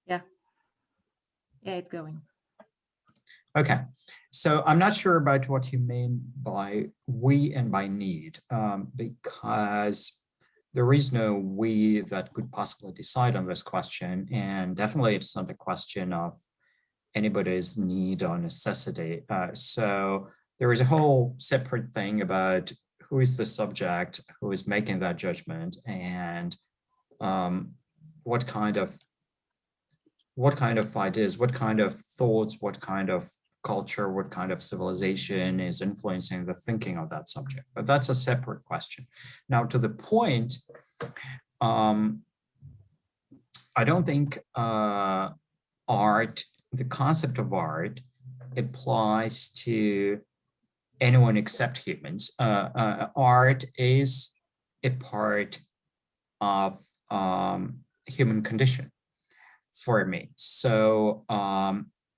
Yeah. Yeah, it's going. Okay, so I'm not sure about what you mean by we and by need, because there is no we that could possibly decide on this question. And definitely it's not a question of anybody's need or necessity. So there is a whole separate thing about who is the subject, who is making that judgment, and what kind of ideas, what kind of thoughts, what kind of culture, what kind of civilization is influencing the thinking of that subject. But that's a separate question. Now, to the point, I don't think art, the concept of art, applies to anyone except humans. Art is a part of human condition for me. So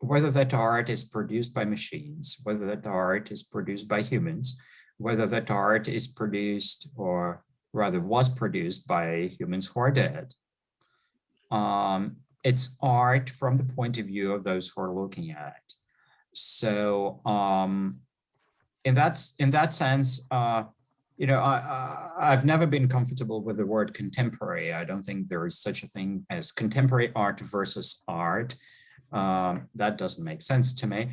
whether that art is produced by machines, whether that art is produced by humans, whether that art is produced, or rather was produced, by humans who are dead, it's art from the point of view of those who are looking at it. So in that sense, I've never been comfortable with the word contemporary. I don't think there is such a thing as contemporary art versus art. That doesn't make sense to me.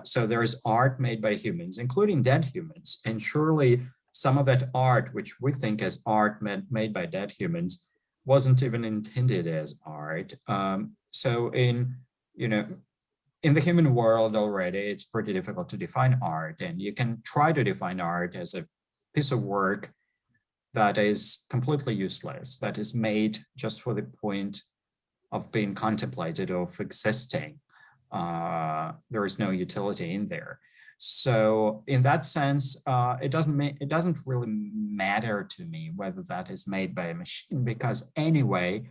So there's art made by humans, including dead humans. And surely some of that art, which we think as art made by dead humans, wasn't even intended as art. So in the human world already, it's pretty difficult to define art. And you can try to define art as a piece of work that is completely useless, that is made just for the point of being contemplated, of existing. There is no utility in there. So in that sense, it doesn't really matter to me whether that is made by a machine, because anyway,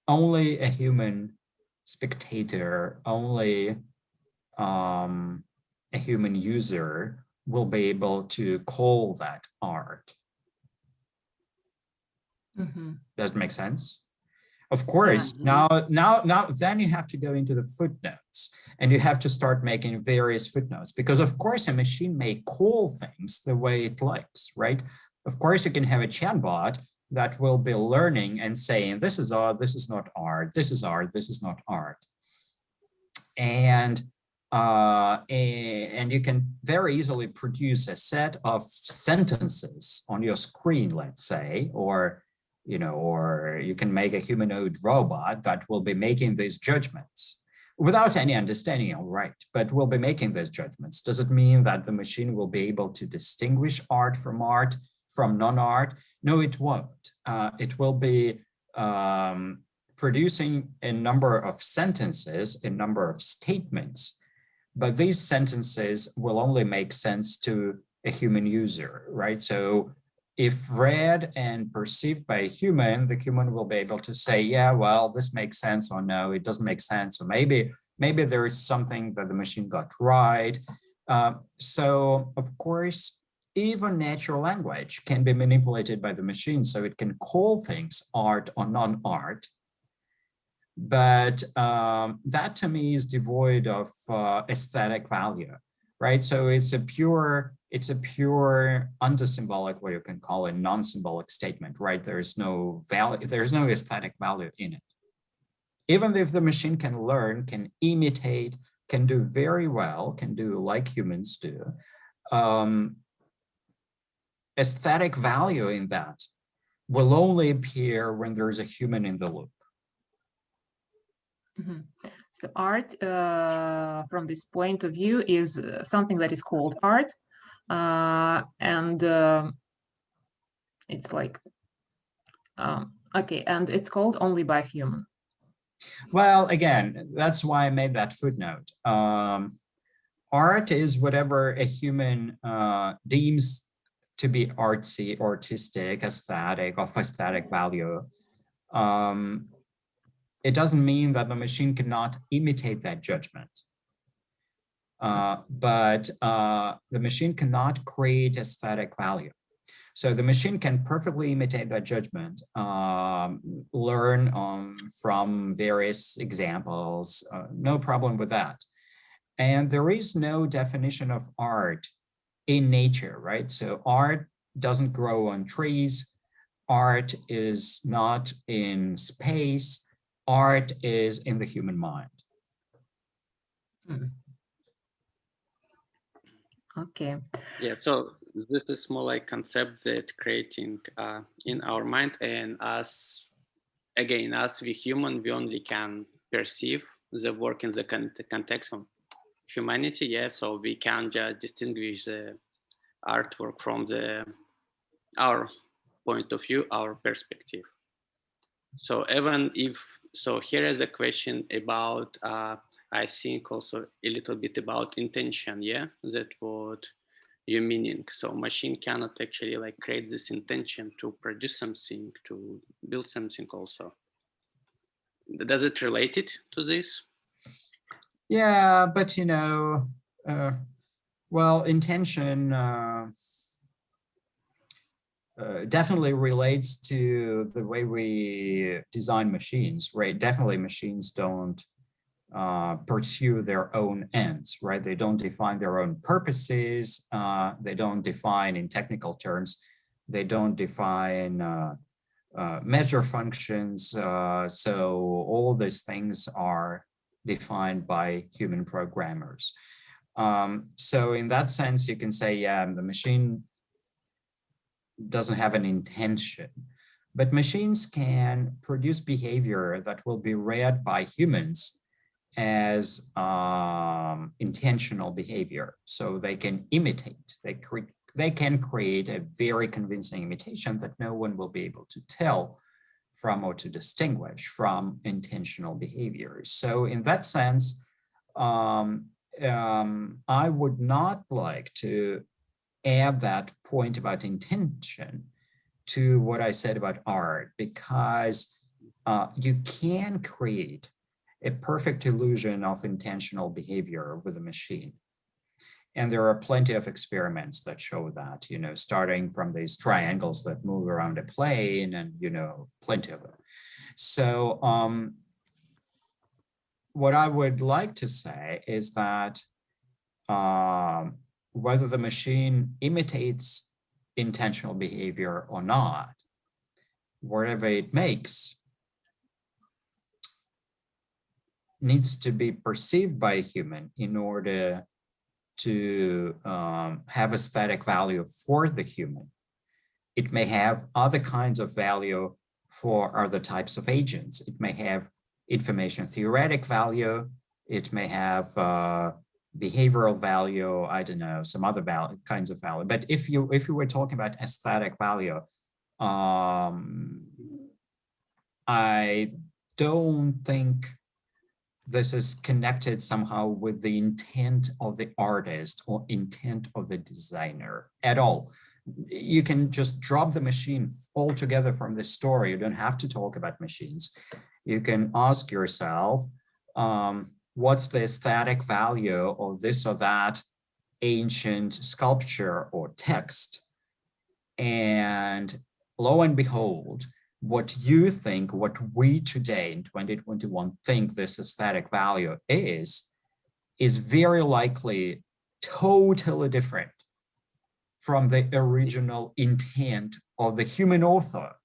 only a human spectator, only a human user will be able to call that art. Mm-hmm. Does it make sense? Of course, yeah. Now, then you have to go into the footnotes, and you have to start making various footnotes, because of course a machine may call things the way it likes, right? Of course, you can have a chatbot that will be learning and saying, this is art, this is not art, this is art, this is not art. And you can very easily produce a set of sentences on your screen, let's say, or you can make a humanoid robot that will be making these judgments without any understanding, all right, but will be making those judgments. Does it mean that the machine will be able to distinguish art from non-art? No, it won't. It will be producing a number of sentences, a number of statements, but these sentences will only make sense to a human user, right? So if read and perceived by a human, the human will be able to say, yeah, well, this makes sense, or no, it doesn't make sense, or maybe there is something that the machine got right. So of course, even natural language can be manipulated by the machine, so it can call things art or non-art. But that to me is devoid of aesthetic value, right? So it's a pure under-symbolic, what you can call a non-symbolic statement, right? There's no value, there's no aesthetic value in it. Even if the machine can learn, can imitate, can do very well, can do like humans do, aesthetic value in that will only appear when there's a human in the loop. Mm-hmm. So art, from this point of view, is something that is called art, and it's like, okay, and it's called only by human. Well, again, that's why I made that footnote. Art is whatever a human deems to be artsy, artistic, aesthetic, of aesthetic value. It doesn't mean that the machine cannot imitate that judgment. But the machine cannot create aesthetic value. So the machine can perfectly imitate that judgment, learn from various examples, no problem with that. And there is no definition of art in nature, right? So art doesn't grow on trees. Art is not in space. Art is in the human mind. Okay. Yeah, so this is more like concept that creating in our mind, and us, again, as we human, we only can perceive the work in the context of humanity. Yeah, so we can just distinguish the artwork from our point of view, our perspective. So even if, so here is a question about, I think also a little bit about intention, yeah, that what you're meaning. So machine cannot actually like create this intention to produce something, to build something also. Does it relate it to this? Yeah, but well, intention definitely relates to the way we design machines, right? Definitely machines don't pursue their own ends, right? They don't define their own purposes. They don't define in technical terms. They don't define measure functions. So all these things are defined by human programmers. So in that sense, you can say, yeah, the machine doesn't have an intention, but machines can produce behavior that will be read by humans as intentional behavior. So they can imitate, they can create a very convincing imitation that no one will be able to tell from or to distinguish from intentional behaviors. So in that sense, I would not like to add that point about intention to what I said about art, because you can create a perfect illusion of intentional behavior with a machine. And there are plenty of experiments that show that, starting from these triangles that move around a plane and, plenty of them. So what I would like to say is that whether the machine imitates intentional behavior or not, whatever it makes needs to be perceived by a human in order to have aesthetic value for the human. It may have other kinds of value for other types of agents. It may have information theoretic value. It may have behavioral value, I don't know, some other kinds of value. But if you were talking about aesthetic value, I don't think this is connected somehow with the intent of the artist or intent of the designer at all. You can just drop the machine altogether from this story. You don't have to talk about machines. You can ask yourself, what's the aesthetic value of this or that ancient sculpture or text? And lo and behold, what you think, what we today in 2021 think this aesthetic value is very likely totally different from the original intent of the human author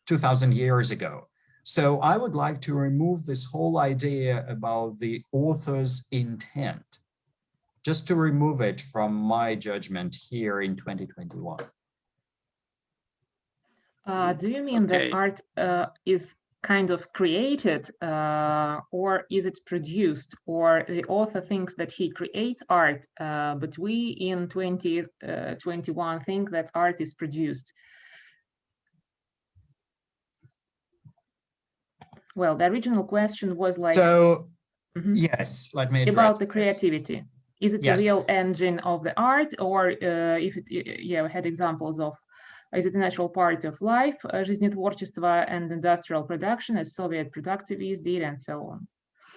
2000 years ago. So I would like to remove this whole idea about the author's intent, just to remove it from my judgment here in 2021. Do you mean that art is kind of created, or is it produced, or the author thinks that he creates art, but we in 2021 think that art is produced? Well, the original question was like, so yes, let me address about the creativity. Is it a real engine of the art, or if it, yeah, we had examples of, is it a natural part of life, жизнетворчество and industrial production, as Soviet productivists did, and so on?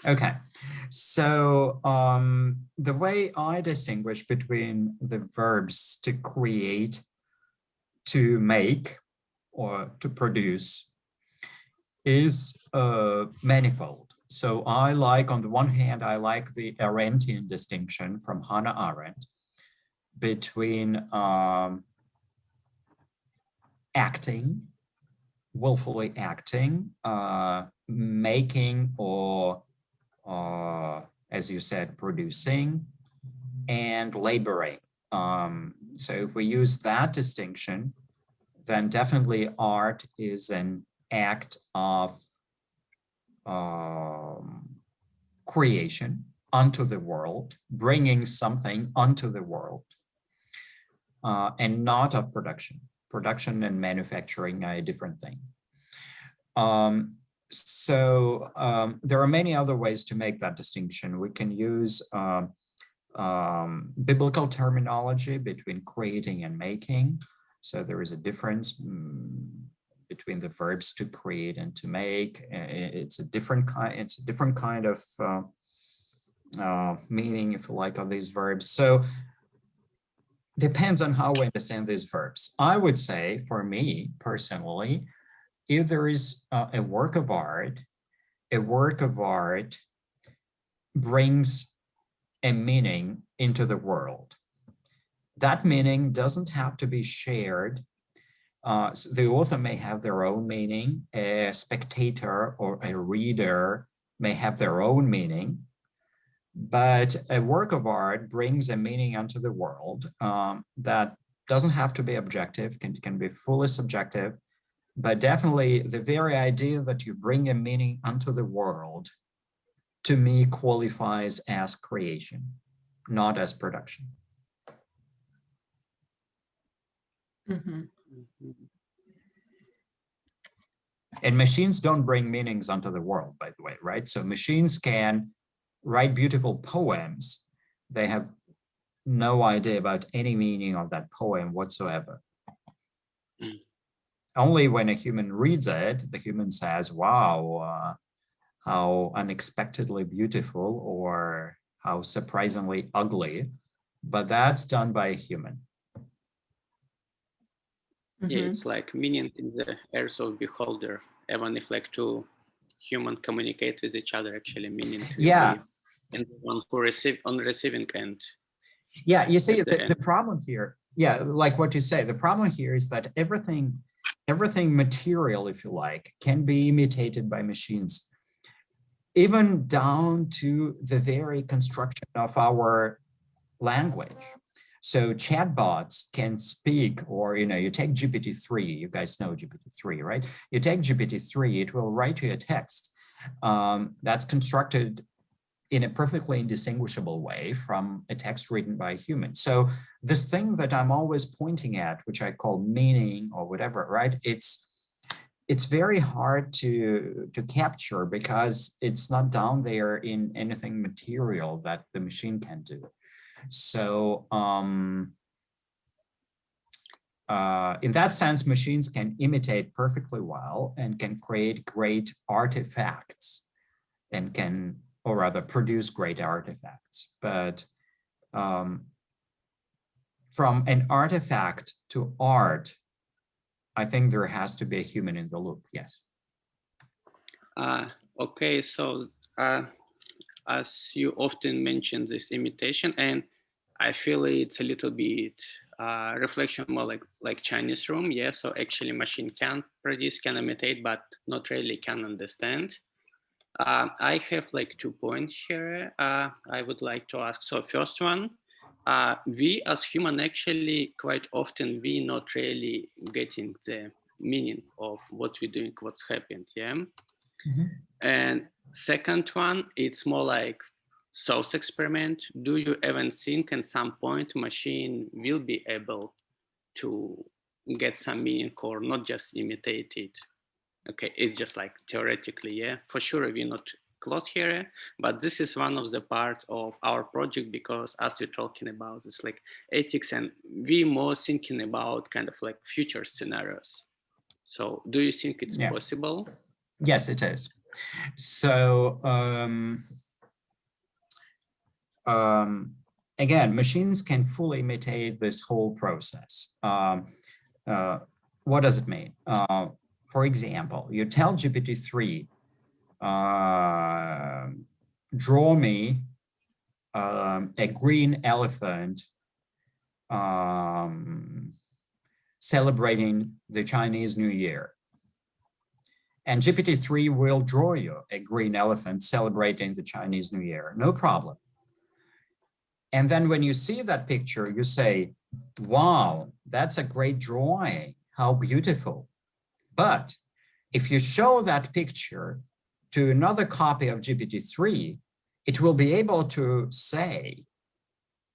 Okay, so the way I distinguish between the verbs to create, to make or to produce is manifold. So I like, on the one hand, I like the Arendtian distinction from Hannah Arendt between acting, willfully acting, making, or as you said, producing, and laboring. So if we use that distinction, then definitely art is an act of creation onto the world, bringing something onto the world, and not of production. Production and manufacturing are a different thing. There are many other ways to make that distinction. We can use biblical terminology between creating and making. So there is a difference between the verbs to create and to make. It's a different kind of meaning, if you like, of these verbs. So depends on how we understand these verbs. I would say, for me personally, if there is a work of art brings a meaning into the world. That meaning doesn't have to be shared. So the author may have their own meaning, a spectator or a reader may have their own meaning, but a work of art brings a meaning onto the world that doesn't have to be objective, can be fully subjective, but definitely the very idea that you bring a meaning onto the world, to me, qualifies as creation, not as production. Mm-hmm. And machines don't bring meanings onto the world, by the way, right? So machines can write beautiful poems. They have no idea about any meaning of that poem whatsoever. Mm. Only when a human reads it, the human says, wow, how unexpectedly beautiful, or how surprisingly ugly. But that's done by a human. Yeah, it's like meaning in the ears of beholder, even if like two humans communicate with each other, actually meaning will be in the one who on receiving end. Yeah, you see, the problem here, yeah, like what you say, the problem here is that everything material, if you like, can be imitated by machines, even down to the very construction of our language. So chatbots can speak, or, you take GPT-3, you guys know GPT-3, right? You take GPT-3, it will write you a text that's constructed in a perfectly indistinguishable way from a text written by a human. So this thing that I'm always pointing at, which I call meaning or whatever, right? It's very hard to capture because it's not down there in anything material that the machine can do. So in that sense, machines can imitate perfectly well and can create great artifacts and can, or rather produce great artifacts. But from an artifact to art, I think there has to be a human in the loop, yes. Okay, so as you often mention this imitation, and I feel it's a little bit reflection more like Chinese room. Yeah, so actually machine can produce, can imitate, but not really can understand. I have like 2 points here I would like to ask. So first one, we as human actually quite often we not really getting the meaning of what we're doing, what's happened, yeah? Mm-hmm. And second one, it's more like thought experiment. Do you even think at some point machine will be able to get some meaning or not just imitate it? Okay, it's just like theoretically, yeah. For sure, we're not close here, but this is one of the parts of our project because as we're talking about, it's like ethics and we more thinking about kind of like future scenarios. So do you think it's possible? Yes, it is. So again, machines can fully imitate this whole process. what does it mean? For example, you tell GPT-3, draw me a green elephant celebrating the Chinese New Year. And GPT-3 will draw you a green elephant celebrating the Chinese New Year, no problem. And then when you see that picture, you say, wow, that's a great drawing, how beautiful. But if you show that picture to another copy of GPT-3, it will be able to say,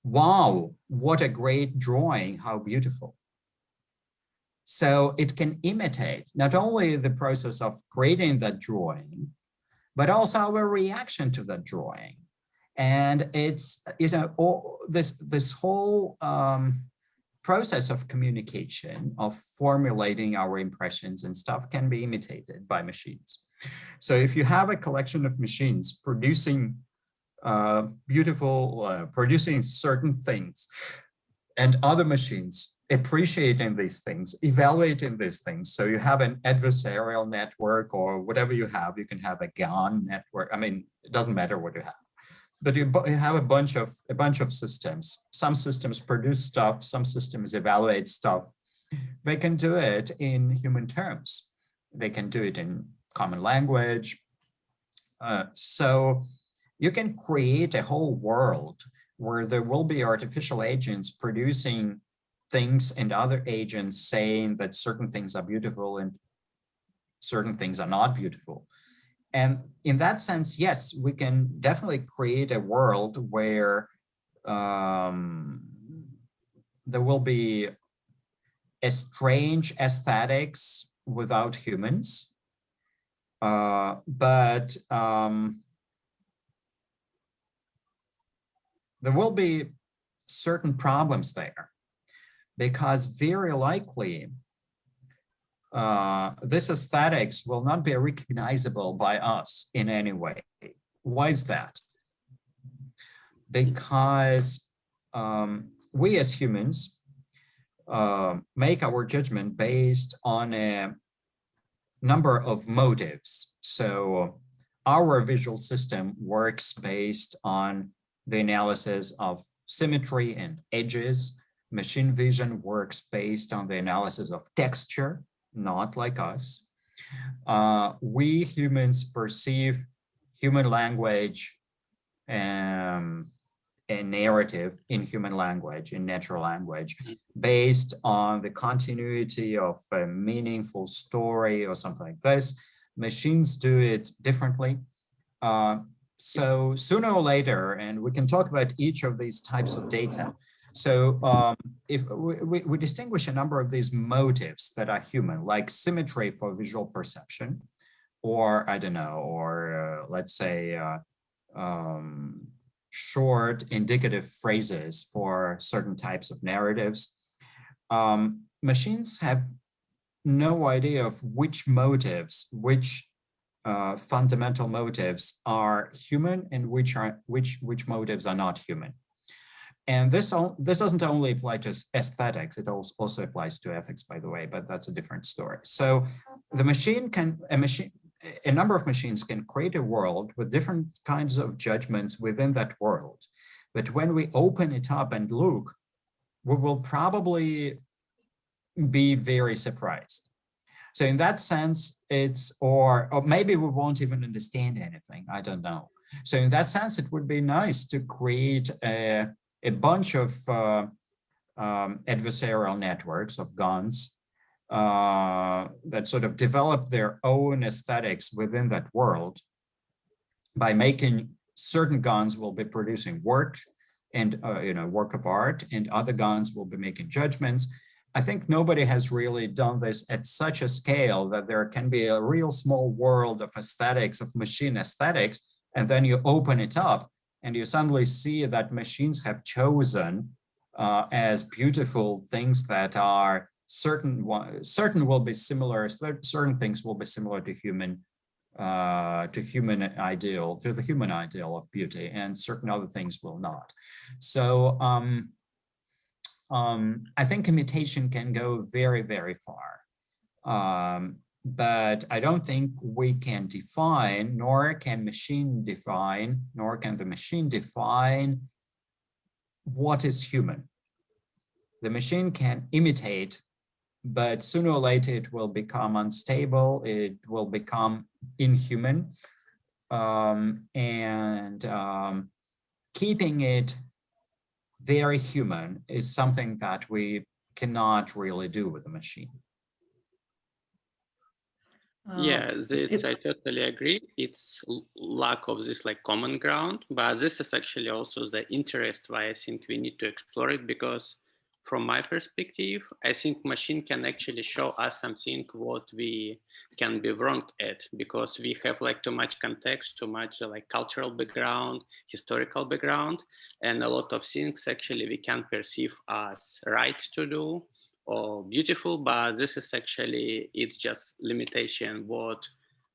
wow, what a great drawing, how beautiful. So it can imitate not only the process of creating that drawing, but also our reaction to that drawing. And it's, you know, this whole process of communication, of formulating our impressions and stuff can be imitated by machines. So if you have a collection of machines producing producing certain things, and other machines appreciating these things, evaluating these things. So you have an adversarial network or whatever you have. You can have a GAN network. I mean, it doesn't matter what you have, but you have a bunch of systems. Some systems produce stuff. Some systems evaluate stuff. They can do it in human terms. They can do it in common language. So you can create a whole world where there will be artificial agents producing things and other agents saying that certain things are beautiful and certain things are not beautiful. And in that sense, yes, we can definitely create a world where there will be a strange aesthetics without humans, but there will be certain problems there, because very likely this aesthetics will not be recognizable by us in any way. Why is that? Because we as humans make our judgment based on a number of motives. So our visual system works based on the analysis of symmetry and edges. Machine vision works based on the analysis of texture, not like us. We humans perceive human language and narrative in human language, in natural language, based on the continuity of a meaningful story or something like this. Machines do it differently. So sooner or later, and we can talk about each of these types of data. So if we distinguish a number of these motives that are human, like symmetry for visual perception, or I don't know, or let's say short indicative phrases for certain types of narratives. Machines have no idea of which motives, which fundamental motives are human and which motives are not human. And this doesn't only apply to aesthetics, it also applies to ethics, by the way, but that's a different story. So the a number of machines can create a world with different kinds of judgments within that world. But when we open it up and look, we will probably be very surprised. So in that sense, it's, or maybe we won't even understand anything, I don't know. So in that sense, it would be nice to create a bunch of adversarial networks of GANs that sort of develop their own aesthetics within that world by making certain GANs will be producing work and work of art, and other GANs will be making judgments. I think nobody has really done this at such a scale that there can be a real small world of aesthetics, of machine aesthetics, and then you open it up and you suddenly see that machines have chosen as beautiful things that are certain will be similar, certain things will be similar to the human ideal of beauty, and certain other things will not. So I think imitation can go very, very far. But I don't think we can define, nor can the machine define what is human. The machine can imitate, but sooner or later it will become unstable, it will become inhuman. Keeping it very human is something that we cannot really do with a machine. Yeah, I totally agree. It's lack of this like common ground, but this is actually also the interest why I think we need to explore it, because from my perspective, I think machine can actually show us something what we can be wrong at, because we have like too much context, too much like cultural background, historical background, and a lot of things actually we can perceive as right to do or beautiful, but this is actually, it's just limitation what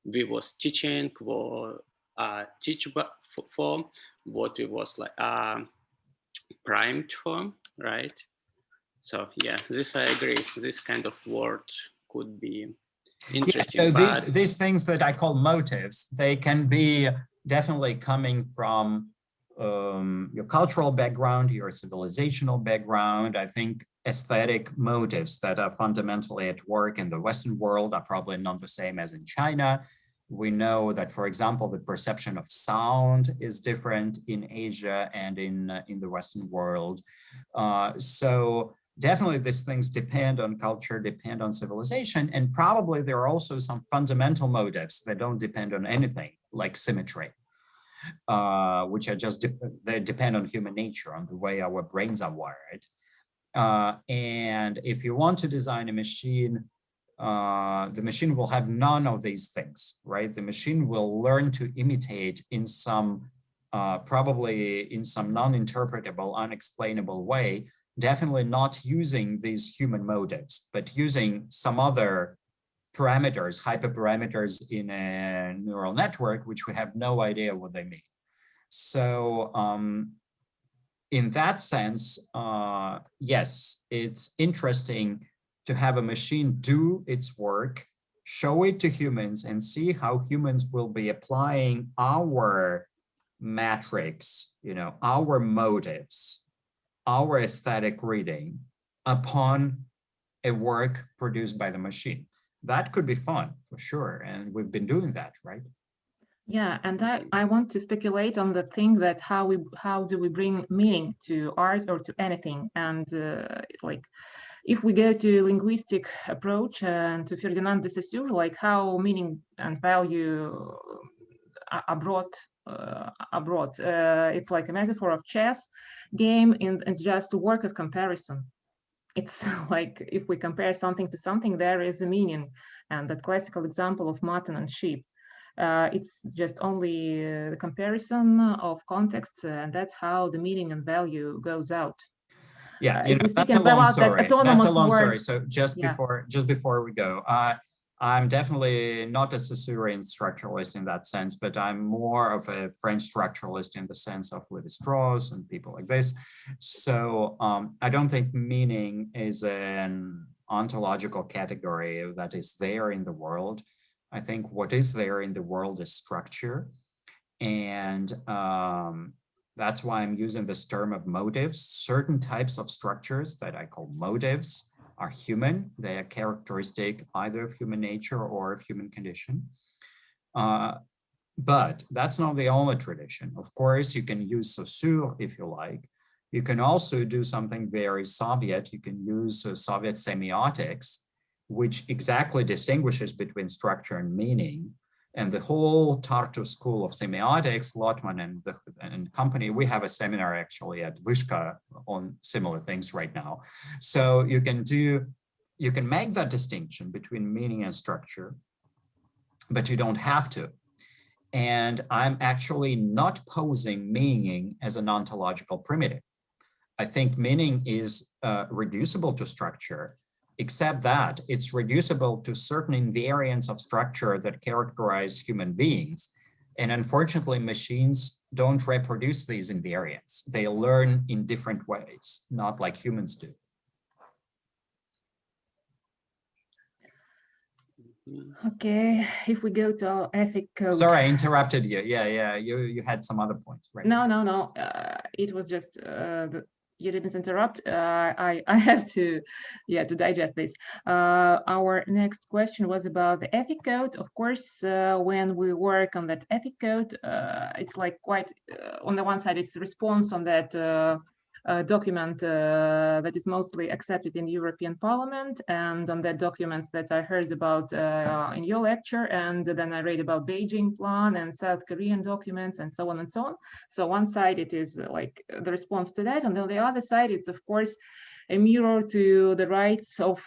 we was teaching, what teach for, what we was like primed for, right? So yeah, this I agree. This kind of word could be interesting. Yeah, so these things that I call motives, they can be definitely coming from your cultural background, your civilizational background. I think aesthetic motives that are fundamentally at work in the Western world are probably not the same as in China. We know that, for example, the perception of sound is different in Asia and in the Western world. So definitely these things depend on culture, depend on civilization, and probably there are also some fundamental motives that don't depend on anything, like symmetry, which are just, they depend on human nature, on the way our brains are wired. And if you want to design a machine, the machine will have none of these things, right? The machine will learn to imitate in some, probably in some non-interpretable, unexplainable way, definitely not using these human motives, but using some other parameters, hyperparameters in a neural network, which we have no idea what they mean. So in that sense, yes, it's interesting to have a machine do its work, show it to humans, and see how humans will be applying our metrics, you know, our motives, our aesthetic reading upon a work produced by the machine. That could be fun for sure, and we've been doing that, right? Yeah, and I want to speculate on the thing that how do we bring meaning to art or to anything, and like if we go to linguistic approach and to Ferdinand de Saussure, like how meaning and value are brought abroad. It's like a metaphor of chess game and just a work of comparison. It's like if we compare something to something, there is a meaning, and that classical example of mutton and sheep. It's just only the comparison of contexts, and that's how the meaning and value goes out. Yeah, If we speak that's a long story. Autonomous That's a long word, story. So just before we go, I'm definitely not a Saussurean structuralist in that sense, but I'm more of a French structuralist in the sense of Lévi-Strauss and people like this. So I don't think meaning is an ontological category that is there in the world. I think what is there in the world is structure. And that's why I'm using this term of motives. Certain types of structures that I call motives are human. They are characteristic either of human nature or of human condition. But that's not the only tradition. Of course, you can use Saussure if you like. You can also do something very Soviet. You can use Soviet semiotics, which exactly distinguishes between structure and meaning. And the whole Tartu school of semiotics, Lotman and company, we have a seminar actually at Vyshka on similar things right now. So you can make that distinction between meaning and structure, but you don't have to. And I'm actually not posing meaning as an ontological primitive. I think meaning is reducible to structure, except that it's reducible to certain invariants of structure that characterize human beings. And unfortunately, machines don't reproduce these invariants. They learn in different ways, not like humans do. Okay, if we go to our ethic code. Sorry, I interrupted you. Yeah, you had some other points, right? No. It was just you didn't interrupt. I have to, to digest this. Our next question was about the ethic code. Of course, when we work on that ethic code, it's like quite on the one side, it's a response on that document that is mostly accepted in the European Parliament, and on that documents that I heard about in your lecture, and then I read about Beijing Plan and South Korean documents and so on and so on. So one side, it is like the response to that, and then the other side, it's of course a mirror to the rights of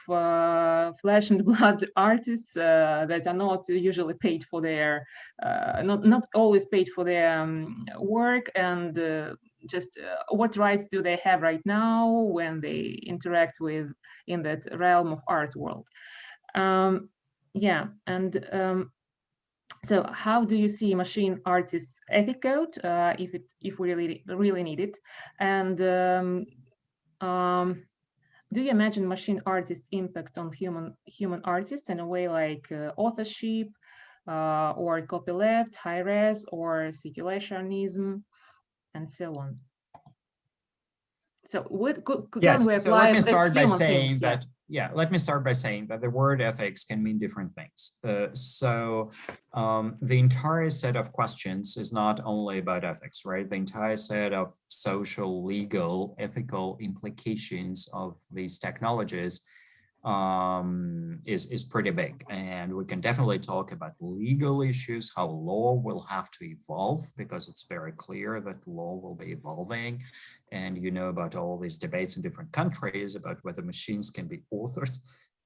flesh and blood artists that are not usually paid for their, not always paid for their work, and just what rights do they have right now when they interact with in that realm of art world. So how do you see machine artists ethic code if we really need it? And do you imagine machine artists impact on human artists in a way like authorship or copyleft, high res, or circulationism, and so on? So what can we apply? So let me start by saying that, let me start by saying that the word ethics can mean different things. The entire set of questions is not only about ethics, right? The entire set of social, legal, ethical implications of these technologies is pretty big, and we can definitely talk about legal issues, how law will have to evolve, because it's very clear that law will be evolving, and you know about all these debates in different countries about whether machines can be authored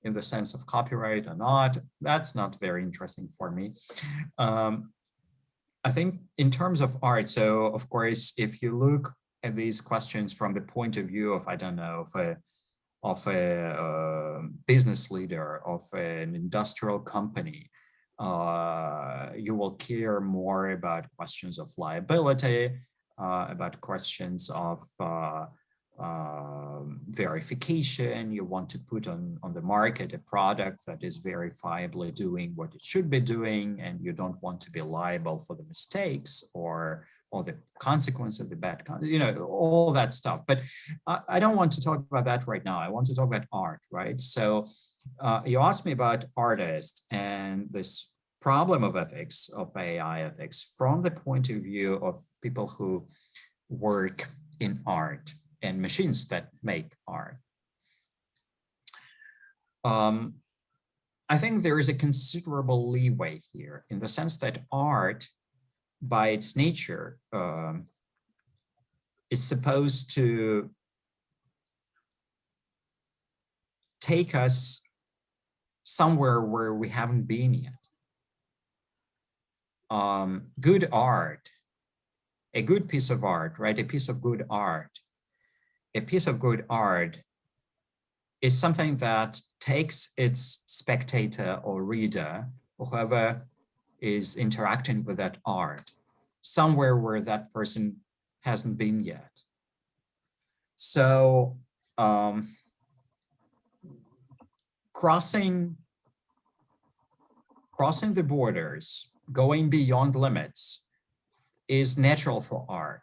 in the sense of copyright or not. That's not very interesting for me. I think in terms of art, so of course, if you look at these questions from the point of view of, I don't know, of a business leader, of an industrial company, you will care more about questions of liability, about questions of verification. You want to put on the market a product that is verifiably doing what it should be doing, and you don't want to be liable for the mistakes or the consequence of the bad, all that stuff. But I don't want to talk about that right now. I want to talk about art, right? So you asked me about artists and this problem of ethics, of AI ethics, from the point of view of people who work in art and machines that make art. I think there is a considerable leeway here in the sense that art, by its nature, is supposed to take us somewhere where we haven't been yet. Good art, a good piece of art, right? A piece of good art is something that takes its spectator or reader, or whoever is interacting with that art, somewhere where that person hasn't been yet. So crossing the borders, going beyond limits, is natural for art.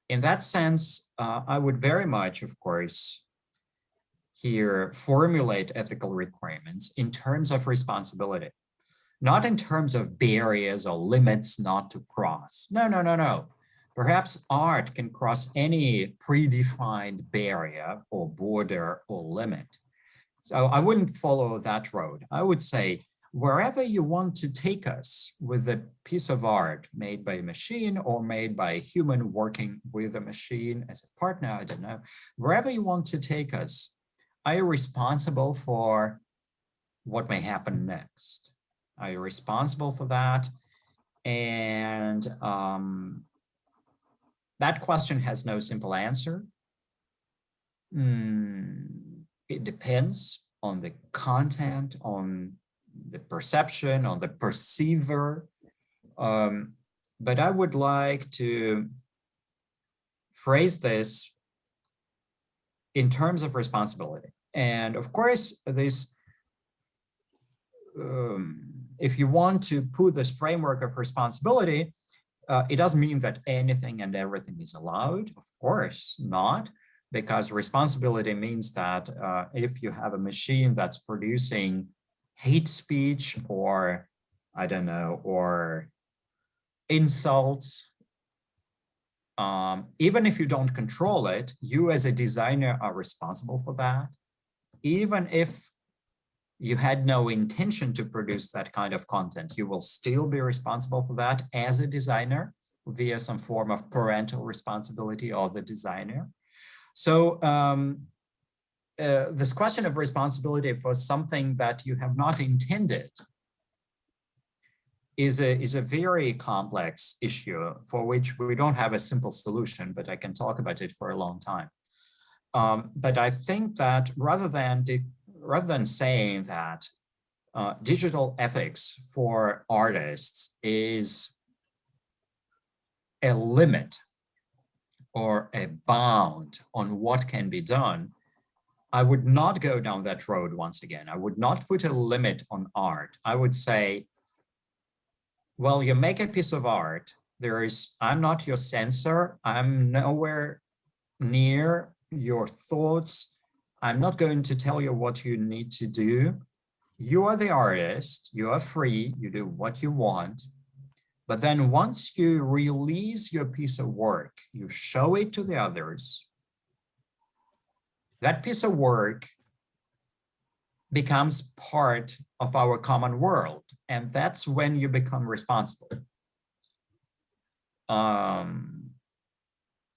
In that sense, I would very much, of course, here formulate ethical requirements in terms of responsibility, not in terms of barriers or limits not to cross. No. Perhaps art can cross any predefined barrier or border or limit. So I wouldn't follow that road. I would say, wherever you want to take us with a piece of art made by a machine or made by a human working with a machine as a partner, I don't know, wherever you want to take us, are you responsible for what may happen next? Are you responsible for that? And that question has no simple answer. It depends on the content, on the perception, on the perceiver. But I would like to phrase this in terms of responsibility. And of course, this if you want to put this framework of responsibility, it doesn't mean that anything and everything is allowed. Of course not, because responsibility means that if you have a machine that's producing hate speech or, I don't know, or insults, even if you don't control it, you as a designer are responsible for that. Even if you had no intention to produce that kind of content, you will still be responsible for that as a designer via some form of parental responsibility of the designer. So this question of responsibility for something that you have not intended is a very complex issue for which we don't have a simple solution, but I can talk about it for a long time. But I think that rather than saying that digital ethics for artists is a limit or a bound on what can be done, I would not go down that road once again. I would not put a limit on art. I would say, well, you make a piece of art. I'm not your censor. I'm nowhere near your thoughts. I'm not going to tell you what you need to do. You are the artist. You are free. You do what you want. But then once you release your piece of work, you show it to the others, that piece of work becomes part of our common world. And that's when you become responsible.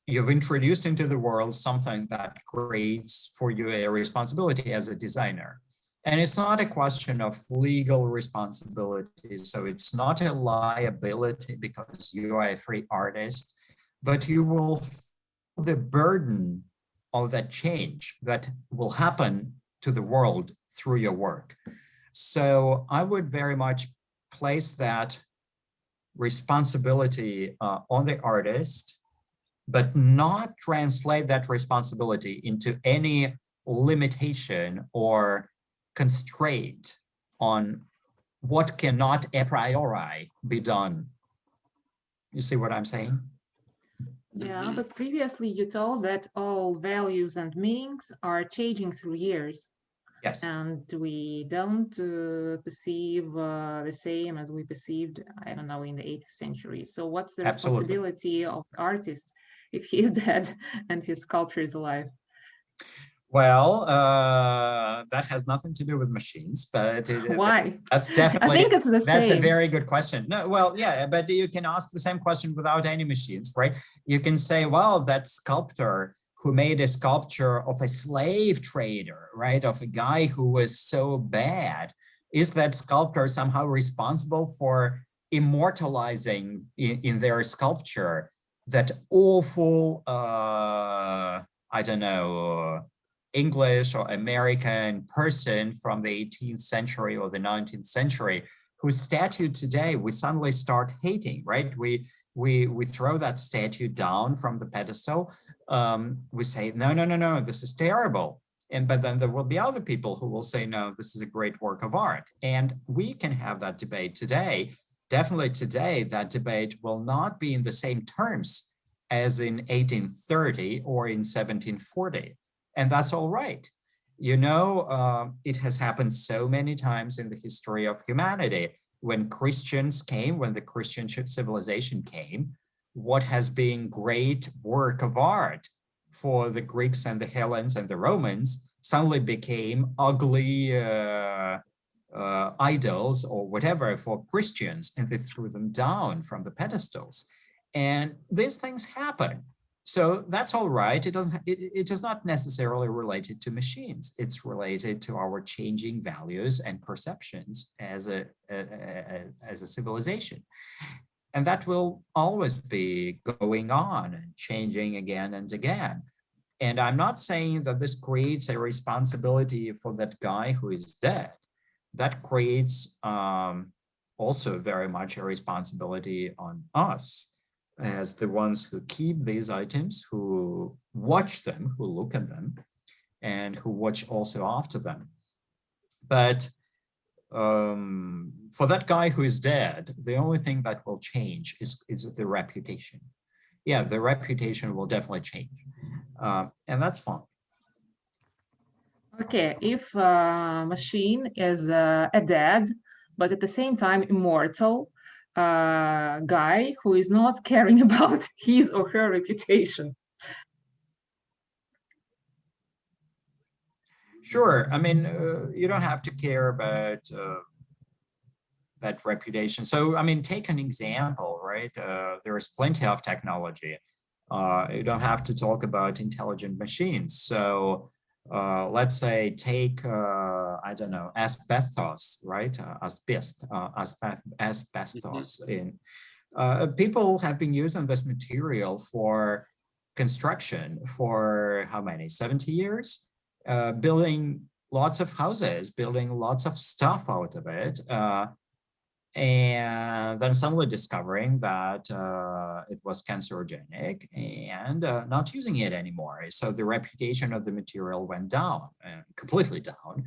You've introduced into the world something that creates for you a responsibility as a designer. And it's not a question of legal responsibility. So it's not a liability because you are a free artist, but you will feel the burden of that change that will happen to the world through your work. So I would very much place that responsibility on the artist, but not translate that responsibility into any limitation or constraint on what cannot a priori be done. You see what I'm saying? Yeah, but previously you told that all values and meanings are changing through years. Yes. And we don't perceive the same as we perceived, I don't know, in the 8th century. So what's the responsibility of the artist if he's dead and his sculpture is alive? Well, that has nothing to do with machines, but why? That's definitely. I think it's the same. That's a very good question. No, well, yeah, but you can ask the same question without any machines, right? You can say, well, that sculptor who made a sculpture of a slave trader, right, of a guy who was so bad, is that sculptor somehow responsible for immortalizing in their sculpture that awful, I don't know, English or American person from the 18th century or the 19th century whose statue today we suddenly start hating, right? We throw that statue down from the pedestal. We say, no, this is terrible. But then there will be other people who will say, no, this is a great work of art. And we can have that debate today. Definitely today, that debate will not be in the same terms as in 1830 or in 1740. And that's all right. You know, it has happened so many times in the history of humanity. When Christians came, when the Christian civilization came, what has been great work of art for the Greeks and the Hellenes and the Romans suddenly became ugly idols or whatever for Christians, and they threw them down from the pedestals. And these things happen. So that's all right. It is not necessarily related to machines. It's related to our changing values and perceptions as a civilization. And that will always be going on and changing again and again. And I'm not saying that this creates a responsibility for that guy who is dead. That creates also very much a responsibility on us as the ones who keep these items, who watch them, who look at them, and who watch also after them. But for that guy who is dead, the only thing that will change is the reputation. Yeah, the reputation will definitely change. And that's fine. Okay, if a machine is a dead, but at the same time immortal guy who is not caring about his or her reputation. Sure, I mean, you don't have to care about that reputation. So, I mean, take an example, right? There is plenty of technology. You don't have to talk about intelligent machines. So let's say take, I don't know, asbestos, right? Asbestos. In people have been using this material for construction for how many, 70 years? Building lots of houses, building lots of stuff out of it. And then suddenly discovering that it was cancerogenic and not using it anymore. So the reputation of the material went down, completely down.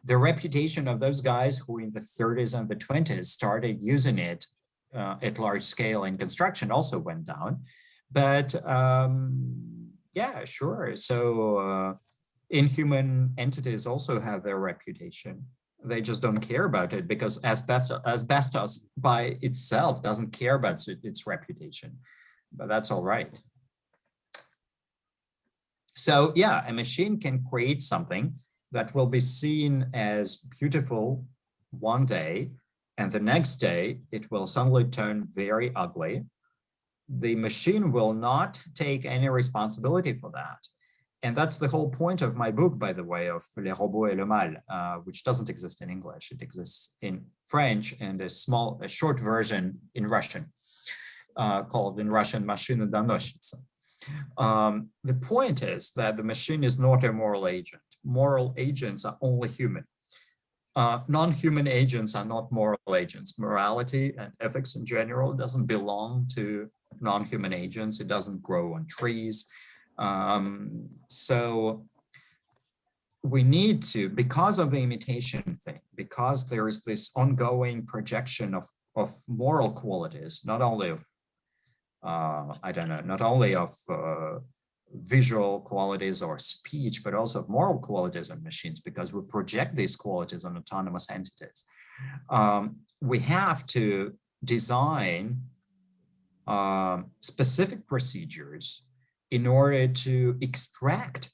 The reputation of those guys who in the 30s and the 20s started using it at large scale in construction also went down. But yeah, sure. So inhuman entities also have their reputation. They just don't care about it because asbestos by itself doesn't care about its reputation, but that's all right. So yeah, a machine can create something that will be seen as beautiful one day, and the next day it will suddenly turn very ugly. The machine will not take any responsibility for that. And that's the whole point of my book, by the way, of Les Robots et le Mal, which doesn't exist in English. It exists in French and a short version in Russian, called in Russian Машина доносчица. The point is that the machine is not a moral agent. Moral agents are only human. Non-human agents are not moral agents. Morality and ethics in general doesn't belong to non-human agents. It doesn't grow on trees. So we need to, because of the imitation thing, because there is this ongoing projection of moral qualities, not only of, I don't know, not only of visual qualities or speech, but also of moral qualities in machines, because we project these qualities on autonomous entities. We have to design specific procedures in order to extract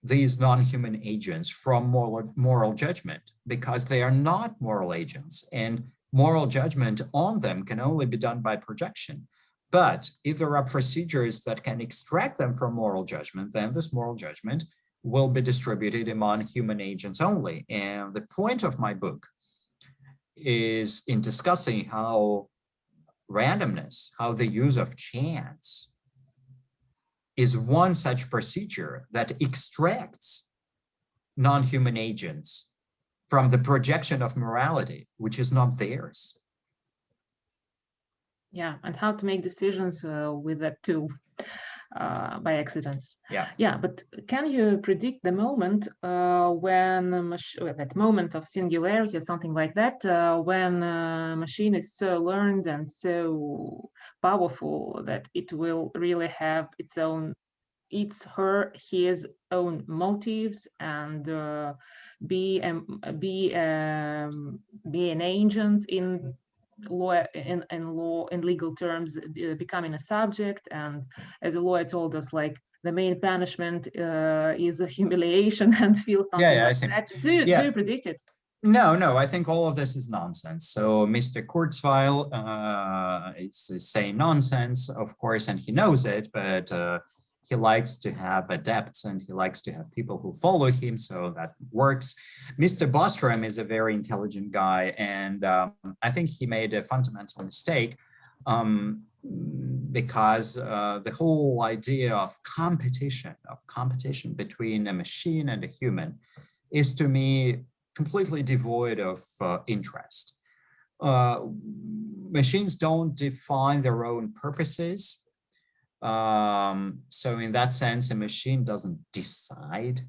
these non-human agents from moral judgment, because they are not moral agents, and moral judgment on them can only be done by projection. But if there are procedures that can extract them from moral judgment, then this moral judgment will be distributed among human agents only. And the point of my book is in discussing how randomness, how the use of chance is one such procedure that extracts non-human agents from the projection of morality, which is not theirs. Yeah, and how to make decisions with that tool by accidents. Yeah, but can you predict the moment when that moment of singularity or something like that, when a machine is so learned and so powerful that it will really have his own motives and be an agent in law, in legal terms, becoming a subject, and as a lawyer told us, like the main punishment is a humiliation and feel something like that. Do you predict it? No, I think all of this is nonsense. So Mr. Kurzweil is saying nonsense, of course, and he knows it, but he likes to have adepts and he likes to have people who follow him, so that works. Mr. Bostrom is a very intelligent guy, and I think he made a fundamental mistake because the whole idea of competition between a machine and a human is, to me, completely devoid of interest. Machines don't define their own purposes. So in that sense, a machine doesn't decide.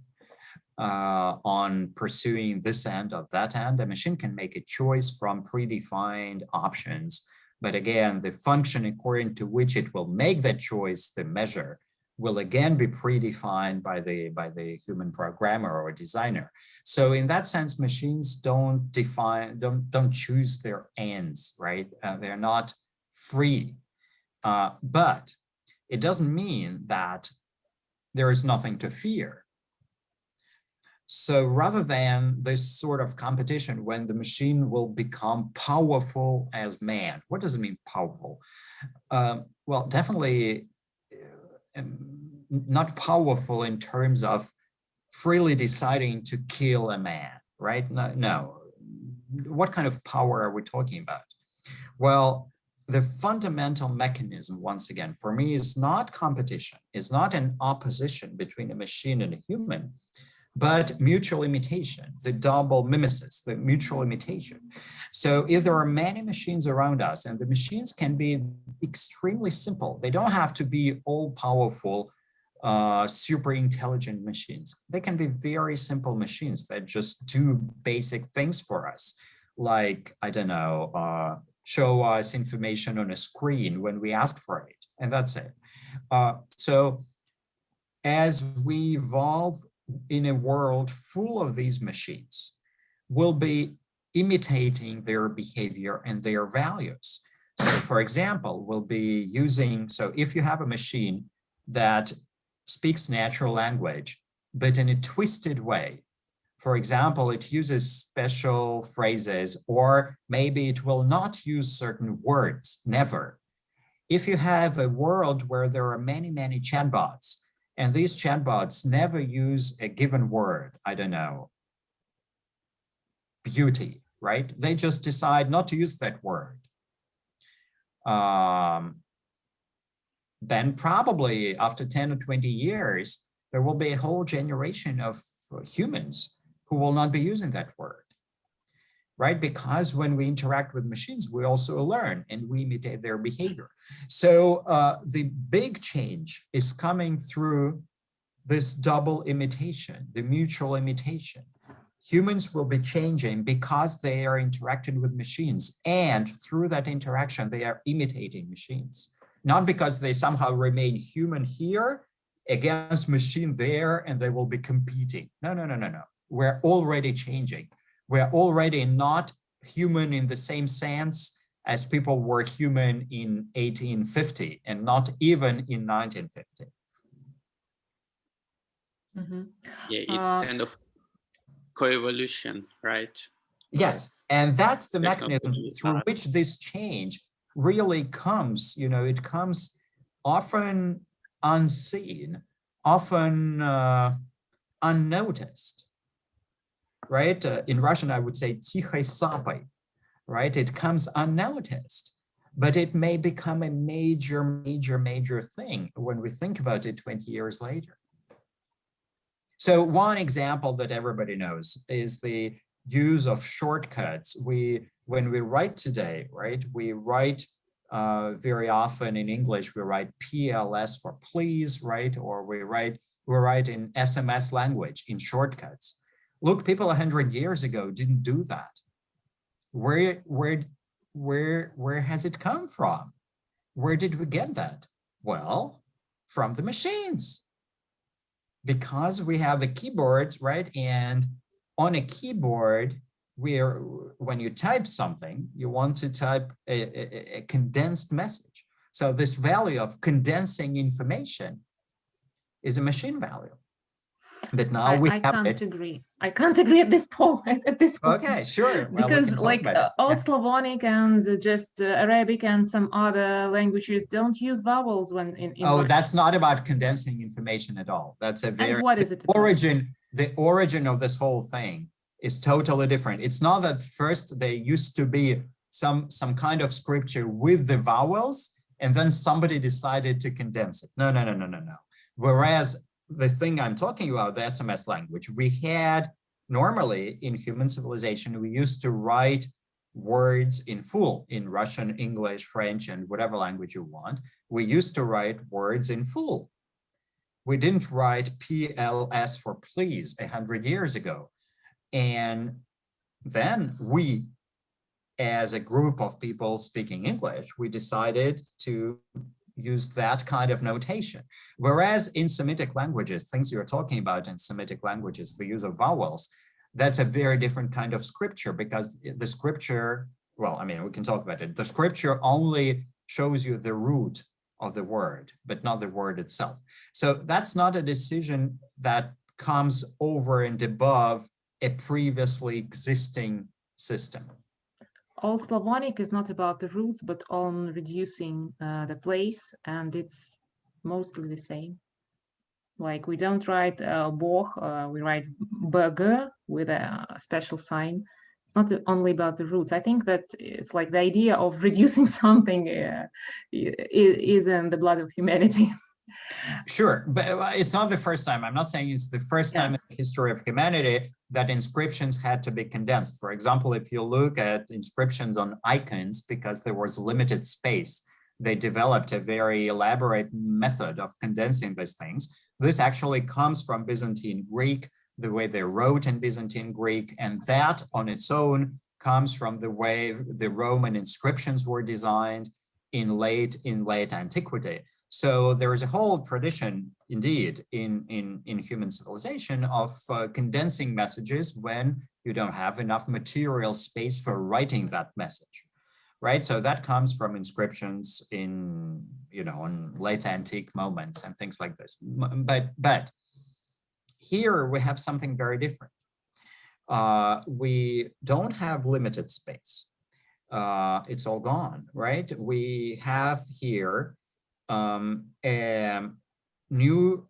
on pursuing this end or that end. A machine can make a choice from predefined options. But again, the function according to which it will make that choice, the measure, will again be predefined by the human programmer or designer. So in that sense, machines don't choose their ends, right? They're not free. But it doesn't mean that there is nothing to fear. So rather than this sort of competition when the machine will become powerful as man, what does it mean powerful? Well, definitely not powerful in terms of freely deciding to kill a man, right? No. What kind of power are we talking about? Well, the fundamental mechanism, once again, for me is not competition, is not an opposition between a machine and a human, but mutual imitation, the double mimesis, the mutual imitation. So if there are many machines around us, and the machines can be extremely simple, they don't have to be all powerful, super intelligent machines. They can be very simple machines that just do basic things for us, like, I don't know, show us information on a screen when we ask for it, and that's it. So as we evolve in a world full of these machines, we'll be imitating their behavior and their values. So for example, we'll be using, so if you have a machine that speaks natural language, but in a twisted way, for example, it uses special phrases, or maybe it will not use certain words, never. If you have a world where there are many, many chatbots, and these chatbots never use a given word, I don't know, beauty, right? They just decide not to use that word. Then probably after 10 or 20 years, there will be a whole generation of humans who will not be using that word, right? Because when we interact with machines, we also learn and we imitate their behavior. So the big change is coming through this double imitation, the mutual imitation. Humans will be changing because they are interacting with machines, and through that interaction, they are imitating machines. Not because they somehow remain human here against machine there and they will be competing. No. We're already changing. We're already not human in the same sense as people were human in 1850 and not even in 1950. Mm-hmm. Yeah, it's kind of coevolution, right? Yes, and that's the mechanism through which this change really comes. You know, it comes often unseen, often unnoticed, right? In Russian, I would say "тихой сапой," right? It comes unnoticed, but it may become a major thing when we think about it 20 years later. So one example that everybody knows is the use of shortcuts. When we write today, right, we write very often in English, we write PLS for please, right? Or we write in SMS language in shortcuts. Look, people 100 years ago didn't do that. Where has it come from? Where did we get that? Well, from the machines. Because we have the keyboards, right? And on a keyboard, when you type something, you want to type a condensed message. So this value of condensing information is a machine value. But now I can't agree. I can't agree at this point. Okay, sure. Because like Old Slavonic and just Arabic and some other languages don't use vowels when in that's not about condensing information at all. That's a very, and what is it about? The origin of this whole thing is totally different. It's not that first there used to be some kind of scripture with the vowels and then somebody decided to condense it. No. Whereas the thing I'm talking about, the SMS language, we had normally in human civilization, we used to write words in full in Russian, English, French, and whatever language you want. We used to write words in full. We didn't write PLS for please 100 years ago. And then we, as a group of people speaking English, we decided to use that kind of notation. Whereas in Semitic languages, things you're talking about in Semitic languages, the use of vowels, that's a very different kind of scripture, because the scripture, well, I mean, we can talk about it. The scripture only shows you the root of the word, but not the word itself. So that's not a decision that comes over and above a previously existing system. Old Slavonic is not about the roots, but on reducing the place, and it's mostly the same. Like we don't write Boch, we write BG with a special sign. It's not only about the roots. I think that it's like the idea of reducing something is in the blood of humanity. Sure, but it's not the first time. I'm not saying it's the first time in the history of humanity that inscriptions had to be condensed. For example, if you look at inscriptions on icons, because there was limited space, they developed a very elaborate method of condensing these things. This actually comes from Byzantine Greek, the way they wrote in Byzantine Greek, and that on its own comes from the way the Roman inscriptions were designed in late antiquity. So there is a whole tradition, indeed, in human civilization of condensing messages when you don't have enough material space for writing that message, right? So that comes from inscriptions in, you know, in late antique moments and things like this. But here we have something very different. We don't have limited space. It's all gone, right? We have here a new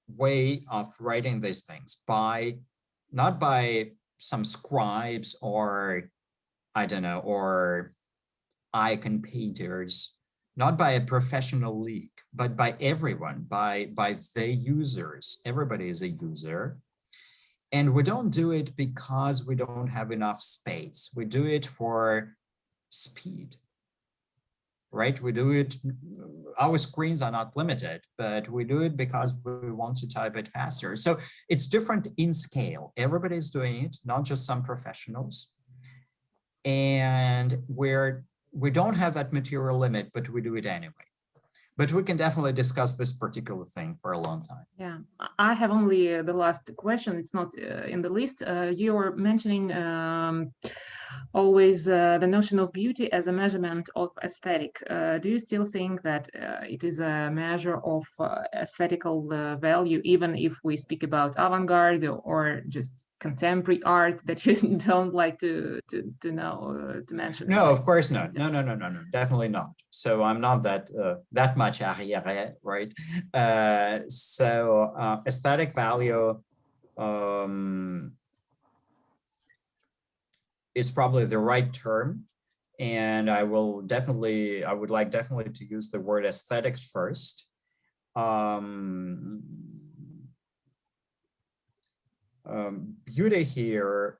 way of writing these things not by some scribes or, I don't know, or icon painters, not by a professional league, but by everyone, by the users. Everybody is a user. And we don't do it because we don't have enough space. We do it for speed, right? We do it, our screens are not limited, but we do it because we want to type it faster. So it's different in scale. Everybody's doing it, not just some professionals. And we don't have that material limit, but we do it anyway. But we can definitely discuss this particular thing for a long time. Yeah, I have only the last question. It's not in the list. You were mentioning always the notion of beauty as a measurement of aesthetic. Do you still think that it is a measure of aesthetical value, even if we speak about avant-garde or just contemporary art that you don't like to know to mention? No, of course not. No, definitely not. So I'm not that much arrière, right? So aesthetic value is probably the right term, and I would like to use the word aesthetics first. Beauty here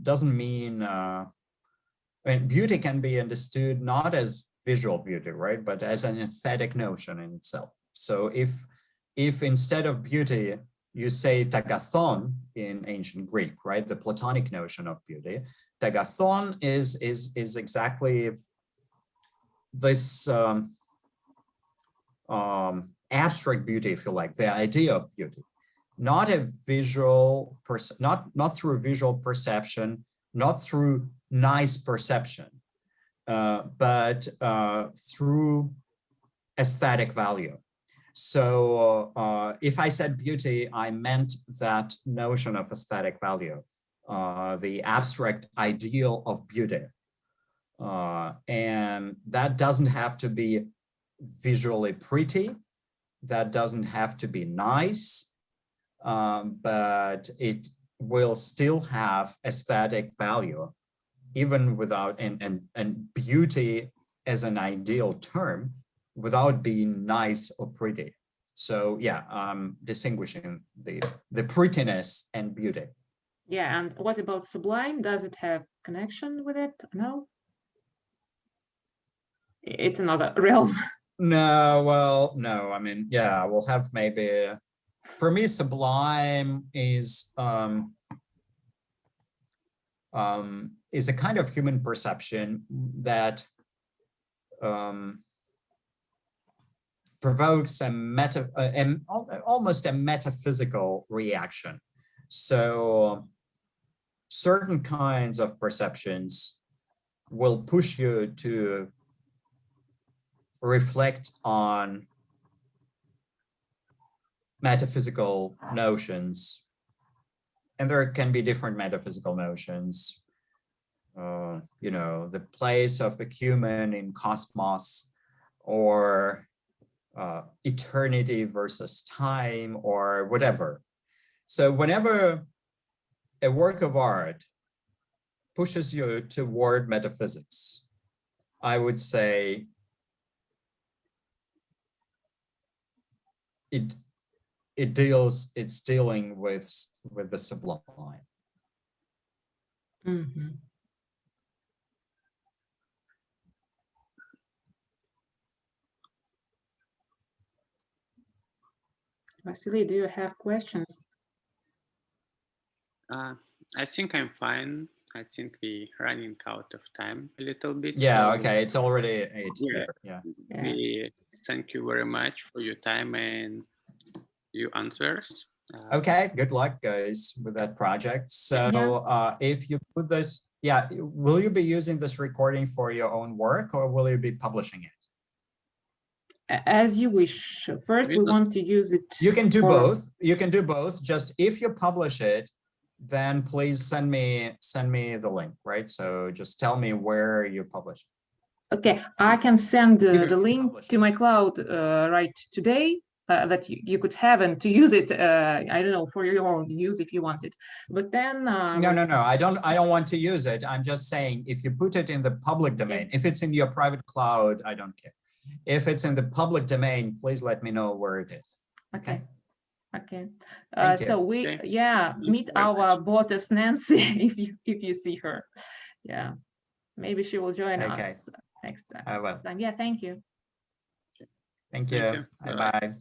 doesn't mean, and beauty can be understood not as visual beauty, right, but as an aesthetic notion in itself. So if instead of beauty, you say tagathon in ancient Greek, right, the Platonic notion of beauty, tagathon is exactly this abstract beauty, if you like, the idea of beauty, not a visual not through visual perception, not through nice perception, but through aesthetic value. So if I said beauty, I meant that notion of aesthetic value, the abstract ideal of beauty. And that doesn't have to be visually pretty, that doesn't have to be nice, but it will still have aesthetic value, even without, and beauty as an ideal term, without being nice or pretty. So yeah, distinguishing the prettiness and beauty. Yeah, and what about sublime? Does it have connection with it? No? It's another realm. No, well, no, I mean, yeah, we'll have maybe, for me, sublime is a kind of human perception that provokes almost a metaphysical reaction. So certain kinds of perceptions will push you to reflect on metaphysical notions. And there can be different metaphysical notions. You know, the place of a human in cosmos, or eternity versus time, or whatever. So whenever a work of art pushes you toward metaphysics, I would say it's dealing with the sublime. Mm-hmm. Vasily, do you have questions? I think I'm fine. I think we're running out of time a little bit. Yeah, so, okay, it's already 8 yeah, here. Yeah. We thank you very much for your time and your answers. Okay, good luck, guys, with that project. So if you put this, will you be using this recording for your own work, or will you be publishing it? As you wish. First, we want to use it. You can do both. You can do both. Just if you publish it, then please send me the link, right? So just tell me where you publish it. Okay, I can send the link to my cloud right today, that you could have, and to use it, I don't know, for your own use if you want it. But then no, I don't want to use it. I'm just saying, if you put it in the public domain, if it's in your private cloud, I don't care. If it's in the public domain, please let me know where it is. Okay. Okay. So we meet our botess Nancy if you see her. Yeah, maybe she will join us next time. I will. Yeah, thank you. Thank you. Bye-bye.